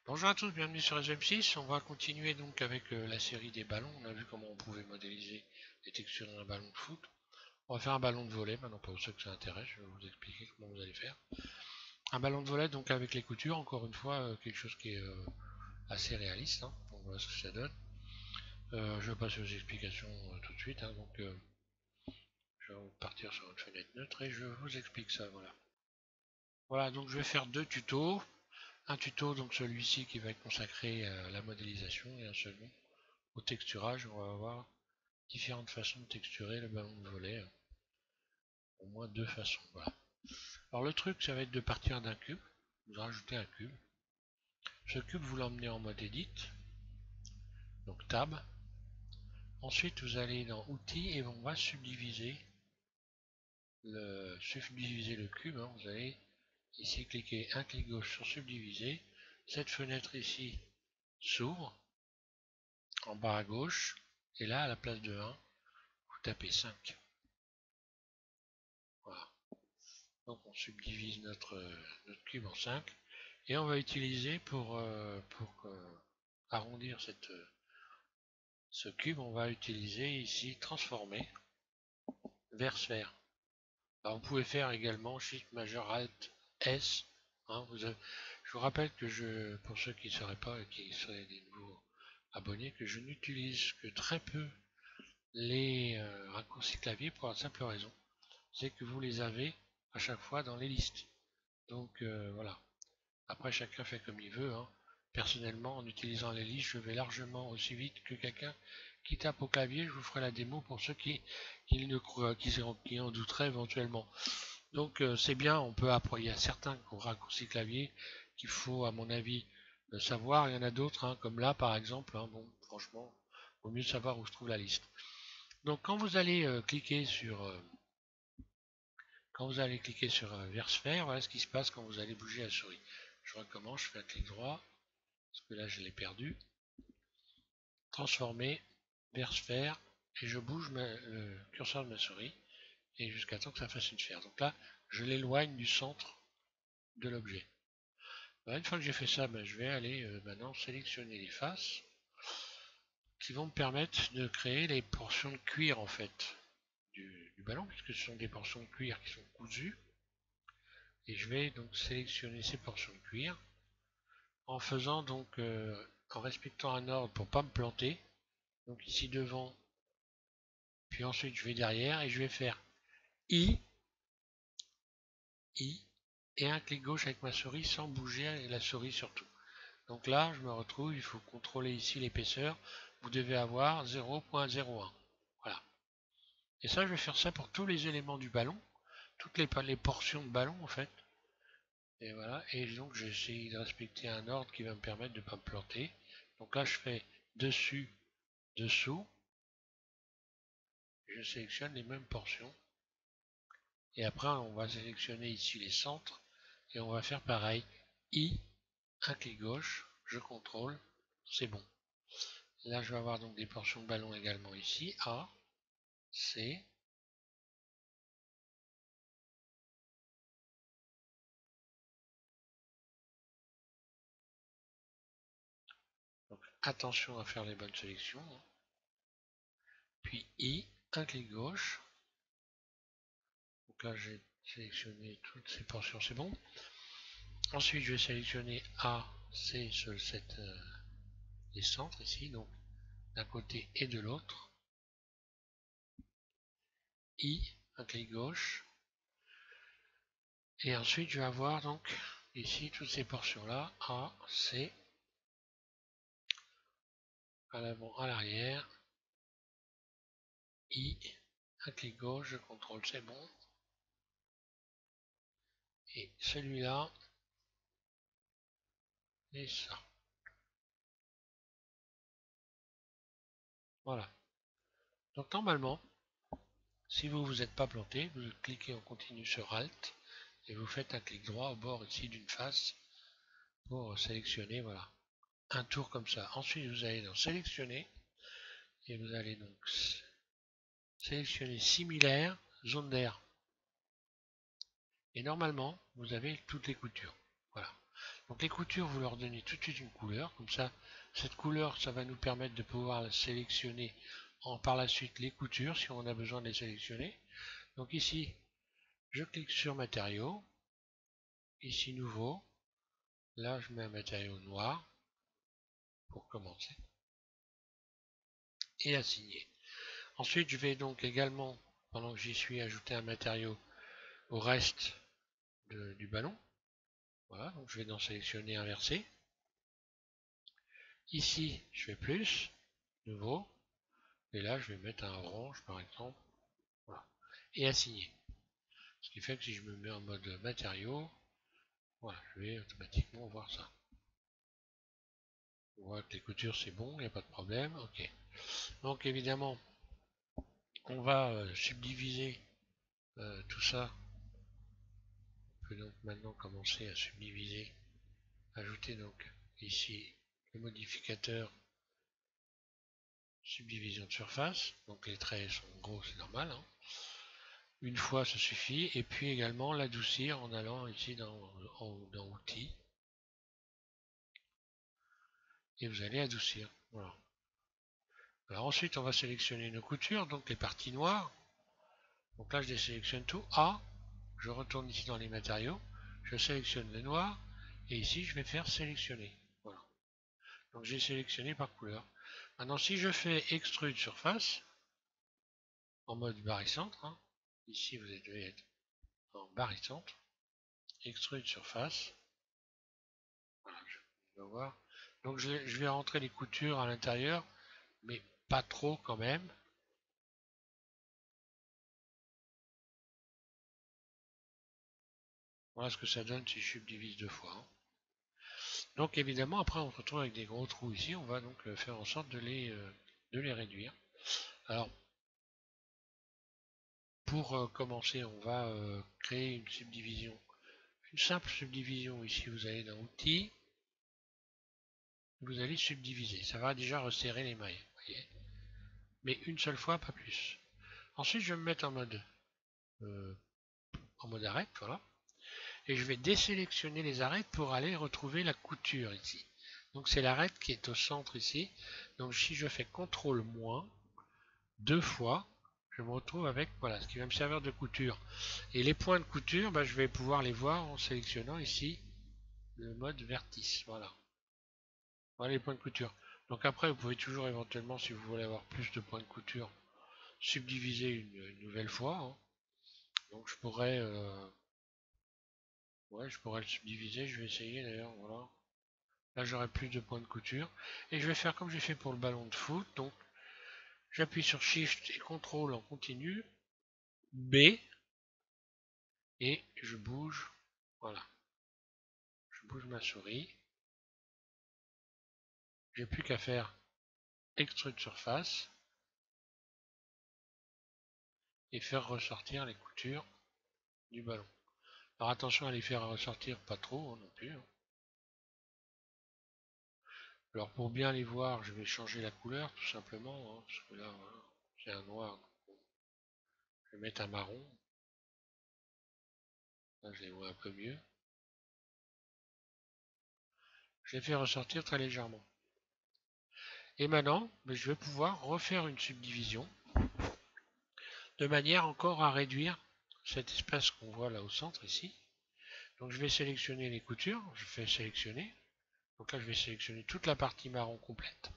Bonjour à tous, bienvenue sur SM6. On va continuer donc avec la série des ballons. On a vu comment on pouvait modéliser les textures d'un ballon de foot. On va faire un ballon de volley, maintenant pour ceux que ça intéresse, je vais vous expliquer comment vous allez faire. Un ballon de volley donc avec les coutures, encore une fois, quelque chose qui est assez réaliste. Donc voilà ce que ça donne. Je vais passer aux explications tout de suite. Je vais partir sur une fenêtre neutre et je vous explique ça. Voilà, donc je vais faire deux tutos. Un tuto, donc celui-ci qui va être consacré à la modélisation et un second au texturage. On va voir différentes façons de texturer le ballon de volley, au moins deux façons. Voilà. Alors le truc, ça va être de partir d'un cube. Vous rajoutez un cube. Ce cube, vous l'emmenez en mode edit, donc tab. Ensuite, vous allez dans outils et on va subdiviser le cube. Vous allez ici cliquer un clic gauche sur subdiviser. Cette fenêtre ici s'ouvre en bas à gauche. Et là, à la place de 1, vous tapez 5. Voilà. Donc on subdivise notre cube en 5 et on va utiliser pour arrondir ce cube, on va utiliser ici transformer vers sphère. Alors, vous pouvez faire également Shift Majeur Alt S. Je vous rappelle que pour ceux qui ne sauraient pas et qui seraient des nouveaux abonnés, que je n'utilise que très peu les raccourcis clavier pour la simple raison, c'est que vous les avez à chaque fois dans les listes. Donc voilà. Après, chacun fait comme il veut. Personnellement, en utilisant les listes, je vais largement aussi vite que quelqu'un qui tape au clavier. Je vous ferai la démo pour ceux qui en douteraient éventuellement. Donc c'est bien, il y a certains raccourcis clavier qu'il faut, à mon avis, savoir. Il y en a d'autres, comme là par exemple. Bon, franchement, il vaut mieux savoir où se trouve la liste. Donc quand vous allez cliquer sur vers sphère, voilà ce qui se passe quand vous allez bouger la souris. Je recommence, je fais un clic droit, parce que là je l'ai perdu. Transformer, vers sphère, et je bouge le curseur de ma souris, et jusqu'à temps que ça fasse une sphère. Donc là, je l'éloigne du centre de l'objet. Une fois que j'ai fait ça, je vais aller maintenant sélectionner les faces, qui vont me permettre de créer les portions de cuir en fait du ballon, puisque ce sont des portions de cuir qui sont cousues. Et je vais donc sélectionner ces portions de cuir en faisant donc en respectant un ordre pour ne pas me planter. Donc ici devant, puis ensuite je vais derrière et je vais faire I et un clic gauche avec ma souris sans bouger la souris surtout. Donc là je me retrouve, il faut contrôler ici l'épaisseur, vous devez avoir 0.01. Voilà. Et ça je vais faire ça pour tous les éléments du ballon, toutes les portions de ballon en fait. Et voilà, et donc j'essaie de respecter un ordre qui va me permettre de ne pas me planter. Donc là je fais dessus, dessous, je sélectionne les mêmes portions. Et après on va sélectionner ici les centres et on va faire pareil. I, un clic gauche, je contrôle, c'est bon. Là je vais avoir donc des portions de ballon également ici. A, C. Donc attention à faire les bonnes sélections. Puis I, un clic gauche. Donc là j'ai sélectionné toutes ces portions, c'est bon. Ensuite je vais sélectionner A, C sur les centres ici, donc d'un côté et de l'autre. I, un clic gauche. Et ensuite je vais avoir donc ici toutes ces portions là, A, C, à l'avant, à l'arrière. I, un clic gauche, je contrôle, c'est bon. Et celui-là, et ça. Voilà. Donc normalement, si vous vous êtes pas planté, vous cliquez en continu sur Alt et vous faites un clic droit au bord ici d'une face pour sélectionner, voilà, un tour comme ça. Ensuite, vous allez dans sélectionner et vous allez donc sélectionner similaire, zone d'air. Et normalement, vous avez toutes les coutures. Voilà. Donc les coutures, vous leur donnez tout de suite une couleur, comme ça, cette couleur, ça va nous permettre de pouvoir sélectionner par la suite les coutures, si on a besoin de les sélectionner. Donc ici, je clique sur matériaux, ici nouveau, là je mets un matériau noir, pour commencer, et assigner. Ensuite, je vais donc également, pendant que j'y suis, ajouter un matériau au reste du ballon. Voilà, donc je vais donc sélectionner inverser. Ici, je fais plus, nouveau, et là, je vais mettre un orange, par exemple, voilà, et assigner. Ce qui fait que si je me mets en mode matériaux, voilà, je vais automatiquement voir ça. On voit que les coutures, c'est bon, il n'y a pas de problème, ok. Donc évidemment, on va subdiviser tout ça. On peut donc maintenant commencer à subdiviser, ajouter donc ici le modificateur subdivision de surface, donc les traits sont gros, c'est normal, hein. Une fois ça suffit, et puis également l'adoucir en allant ici dans outils, et vous allez adoucir, voilà. Alors ensuite on va sélectionner nos coutures, donc les parties noires, donc là je désélectionne tout, A, je retourne ici dans les matériaux, je sélectionne le noir, et ici je vais faire sélectionner, voilà. Donc j'ai sélectionné par couleur. Maintenant si je fais extrude surface, en mode barycentre, hein, ici vous devez être en barycentre, extrude surface, voilà, je vais voir. Donc je vais rentrer les coutures à l'intérieur, mais pas trop quand même. Voilà ce que ça donne si je subdivise deux fois, hein. Donc évidemment après on se retrouve avec des gros trous ici, on va donc faire en sorte de les réduire. Alors pour commencer, on va créer une subdivision, une simple subdivision. Ici vous allez dans outils, vous allez subdiviser, ça va déjà resserrer les mailles, voyez, mais une seule fois, pas plus. Ensuite je vais me mettre en mode arête, voilà, et je vais désélectionner les arêtes pour aller retrouver la couture ici. Donc c'est l'arête qui est au centre ici. Donc si je fais CTRL moins deux fois, je me retrouve avec, voilà, ce qui va me servir de couture. Et les points de couture, bah, je vais pouvoir les voir en sélectionnant ici le mode vertice, voilà. Voilà les points de couture. Donc après vous pouvez toujours éventuellement, si vous voulez avoir plus de points de couture, subdiviser une nouvelle fois, hein. Donc ouais, je pourrais le subdiviser, je vais essayer d'ailleurs, voilà. Là j'aurai plus de points de couture. Et je vais faire comme j'ai fait pour le ballon de foot. Donc j'appuie sur Shift et CTRL en continu, B, et je bouge, voilà. Je bouge ma souris. J'ai plus qu'à faire extrude surface et faire ressortir les coutures du ballon. Alors attention à les faire ressortir pas trop, hein, non plus, hein. Alors pour bien les voir, je vais changer la couleur tout simplement, hein, parce que là, voilà, j'ai un noir. Donc je vais mettre un marron. Là, je les vois un peu mieux. Je les fais ressortir très légèrement. Et maintenant, je vais pouvoir refaire une subdivision de manière encore à réduire cet espace qu'on voit là au centre ici. Donc je vais sélectionner les coutures, je fais sélectionner. Donc là je vais sélectionner toute la partie marron complète,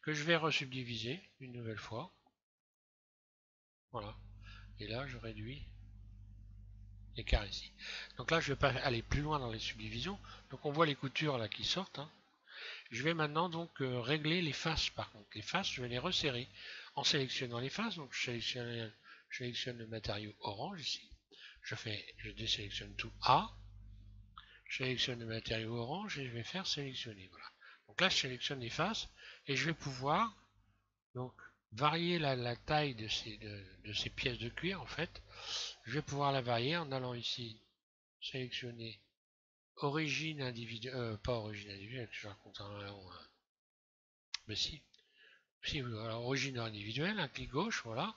que je vais resubdiviser une nouvelle fois. Voilà. Et là je réduis l'écart ici. Donc là je ne vais pas aller plus loin dans les subdivisions. Donc on voit les coutures là qui sortent, hein. Je vais maintenant donc régler les faces par contre. Les faces, je vais les resserrer en sélectionnant les faces. Donc je sélectionne le matériau orange ici. Je désélectionne tout A. Je sélectionne le matériau orange et je vais faire sélectionner. Voilà. Donc là je sélectionne les faces et je vais pouvoir donc varier la taille de ces pièces de cuir en fait. Je vais pouvoir la varier en allant ici sélectionner origine individuelle, pas origine individuelle, je raconte un long, mais si, alors origine individuelle, un clic gauche, voilà.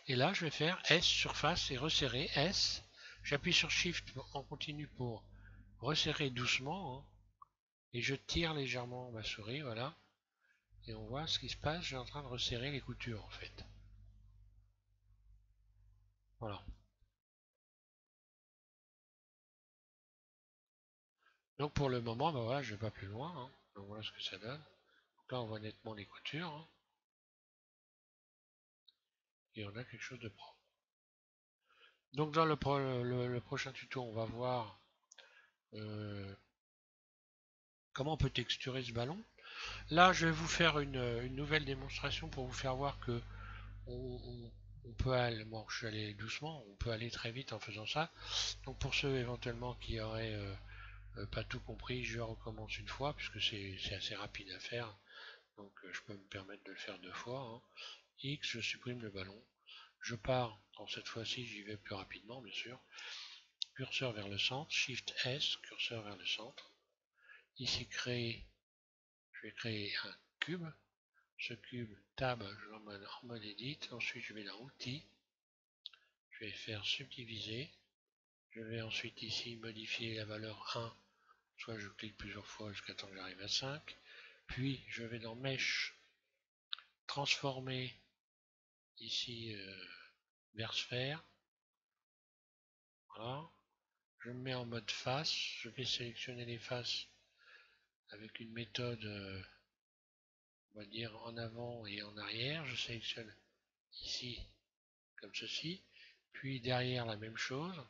Et là, je vais faire S surface et resserrer S. J'appuie sur Shift en continu pour resserrer doucement, hein, et je tire légèrement ma souris, voilà, et on voit ce qui se passe, je suis en train de resserrer les coutures en fait. Voilà. Donc pour le moment, ben voilà, je vais pas plus loin, hein. Donc voilà ce que ça donne. Donc là on voit nettement les coutures, hein, et on a quelque chose de propre. Donc dans le prochain tuto, on va voir euh, comment on peut texturer ce ballon. Là, je vais vous faire une nouvelle démonstration pour vous faire voir que on peut aller, bon, je suis allé doucement, on peut aller très vite en faisant ça. Donc pour ceux éventuellement qui auraient pas tout compris, je recommence une fois puisque c'est assez rapide à faire. Donc je peux me permettre de le faire deux fois, hein. X, je supprime le ballon. Je pars, dans cette fois-ci j'y vais plus rapidement bien sûr. Curseur vers le centre, Shift S, curseur vers le centre. Ici créer, je vais créer un cube. Ce cube, tab, je l'emmène en mode edit. Ensuite je vais dans outils. Je vais faire subdiviser. Je vais ensuite ici modifier la valeur 1. Soit je clique plusieurs fois jusqu'à temps que j'arrive à 5. Puis je vais dans Mesh, transformer ici vers sphère. Voilà. Je me mets en mode face. Je vais sélectionner les faces avec une méthode, on va dire en avant et en arrière. Je sélectionne ici comme ceci. Puis derrière la même chose.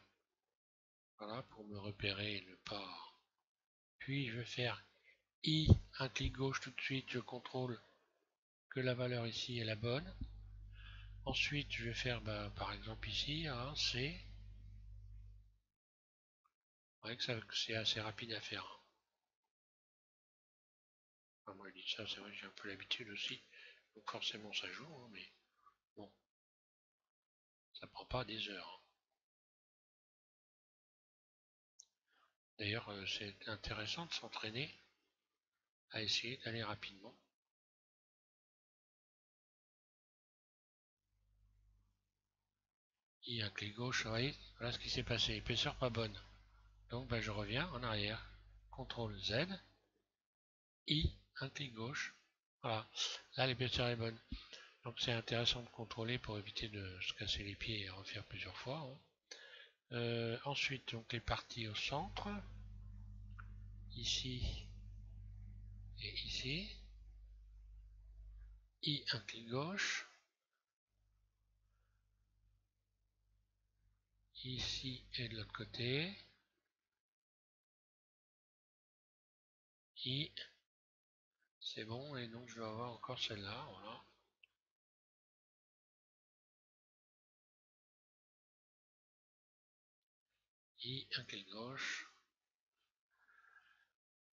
Voilà, pour me repérer et ne pas. Puis je vais faire I, un clic gauche tout de suite, je contrôle que la valeur ici est la bonne. Ensuite, je vais faire par exemple ici un C. Ouais, que c'est assez rapide à faire. Enfin, moi je dis ça, c'est vrai que j'ai un peu l'habitude aussi. Donc forcément ça joue, hein, mais bon, ça prend pas des heures. D'ailleurs, c'est intéressant de s'entraîner à essayer d'aller rapidement. I, un clic gauche, vous voyez, voilà ce qui s'est passé. Épaisseur pas bonne. Donc je reviens en arrière. CTRL Z. I, un clic gauche. Voilà, là l'épaisseur est bonne. Donc c'est intéressant de contrôler pour éviter de se casser les pieds et refaire plusieurs fois, hein. Ensuite, donc les parties au centre, ici et ici. I, un clic gauche. Ici et de l'autre côté. I, c'est bon, et donc je vais avoir encore celle-là, voilà. I, un clic gauche.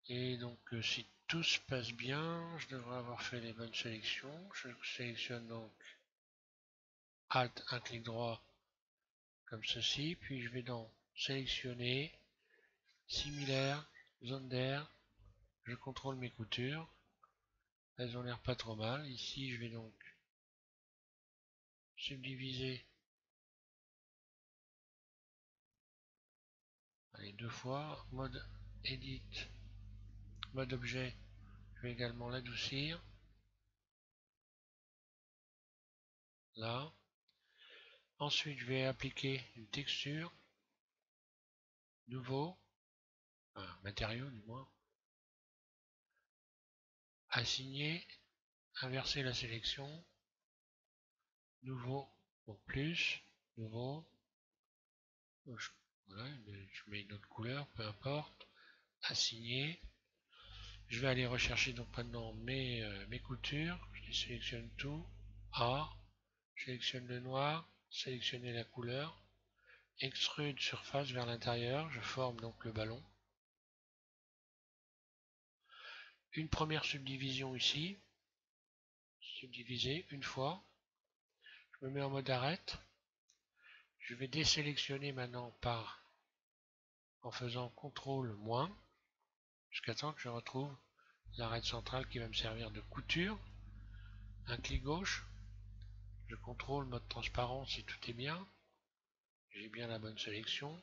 Et donc si tout se passe bien, je devrais avoir fait les bonnes sélections. Je sélectionne donc Alt, un clic droit comme ceci, puis je vais dans sélectionner, similaire, zone d'air, je contrôle mes coutures, elles ont l'air pas trop mal. Ici je vais donc subdiviser, allez, deux fois, mode edit, mode objet, je vais également l'adoucir, là. Ensuite je vais appliquer une texture, nouveau, un matériau du moins, assigner, inverser la sélection, nouveau, donc plus, nouveau, voilà, je mets une autre couleur, peu importe, assigner. Je vais aller rechercher donc maintenant mes coutures, je sélectionne tout, A, je sélectionne le noir, sélectionner la couleur, extrude surface vers l'intérieur, je forme donc le ballon. Une première subdivision ici, subdiviser une fois, je me mets en mode arrête, je vais désélectionner maintenant en faisant CTRL moins, jusqu'à temps que je retrouve l'arête centrale qui va me servir de couture. Un clic gauche, je contrôle mode transparent si tout est bien, j'ai bien la bonne sélection.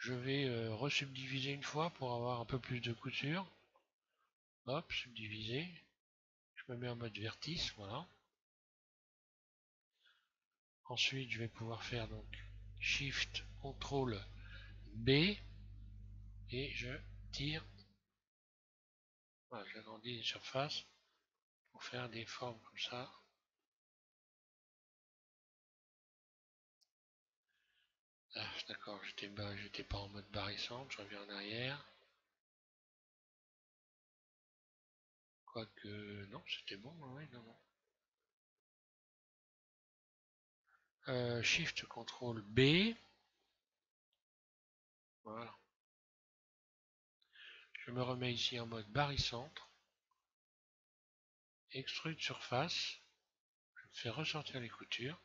Je vais resubdiviser une fois pour avoir un peu plus de couture. Hop, subdiviser. Je me mets en mode vertice, voilà. Ensuite, je vais pouvoir faire donc Shift, CTRL, B et je tire. Voilà, j'agrandis les surfaces pour faire des formes comme ça. Ah, d'accord, j'étais pas en mode barrissante, je reviens en arrière. Quoique, non, c'était bon, oui, non, non. Shift, CTRL, B. Voilà. Je me remets ici en mode barycentre. Extrude surface. Je fais ressortir les coutures.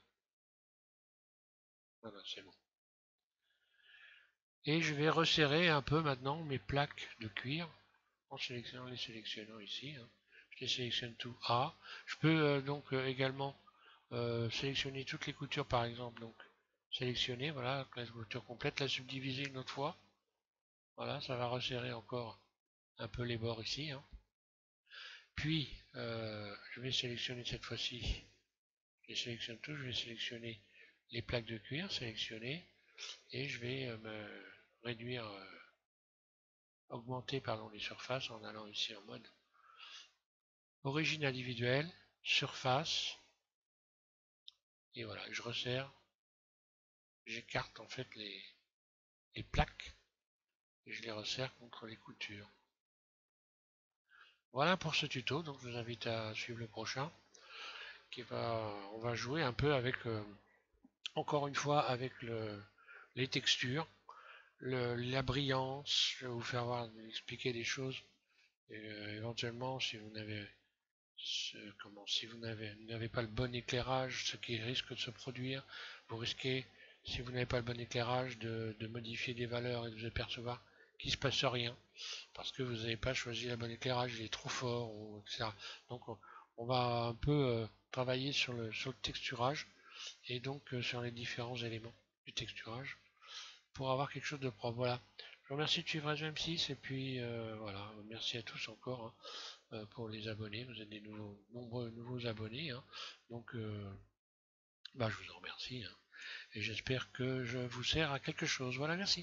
Voilà, c'est bon. Et je vais resserrer un peu maintenant mes plaques de cuir en les sélectionnant ici. Hein. Je les sélectionne tout A. Je peux donc également sélectionner toutes les coutures par exemple. Donc sélectionner, voilà, la couture complète, la subdiviser une autre fois. Voilà, ça va resserrer encore un peu les bords ici. Hein. Puis je vais sélectionner cette fois-ci. Je sélectionne tout, je vais sélectionner les plaques de cuir, sélectionner, et je vais me réduire, augmenter pardon, les surfaces en allant ici en mode origine individuelle, surface, et voilà, je resserre, j'écarte en fait les plaques, et je les resserre contre les coutures. Voilà pour ce tuto, donc je vous invite à suivre le prochain, on va jouer un peu avec, encore une fois, avec les textures, la brillance, je vais vous faire expliquer des choses, et éventuellement si vous n'avez si vous n'avez pas le bon éclairage, ce qui risque de se produire, vous risquez, si vous n'avez pas le bon éclairage, de modifier des valeurs et de vous apercevoir qu'il ne se passe rien, parce que vous n'avez pas choisi le bon éclairage, il est trop fort, etc. Donc on va un peu travailler sur le texturage, et donc sur les différents éléments du texturage, pour avoir quelque chose de propre. Voilà. Je vous remercie de suivre SM6, et puis voilà, merci à tous encore. Hein pour les abonnés. Vous êtes des nombreux nouveaux abonnés. Hein. Donc, je vous en remercie. Hein. Et j'espère que je vous sers à quelque chose. Voilà, merci.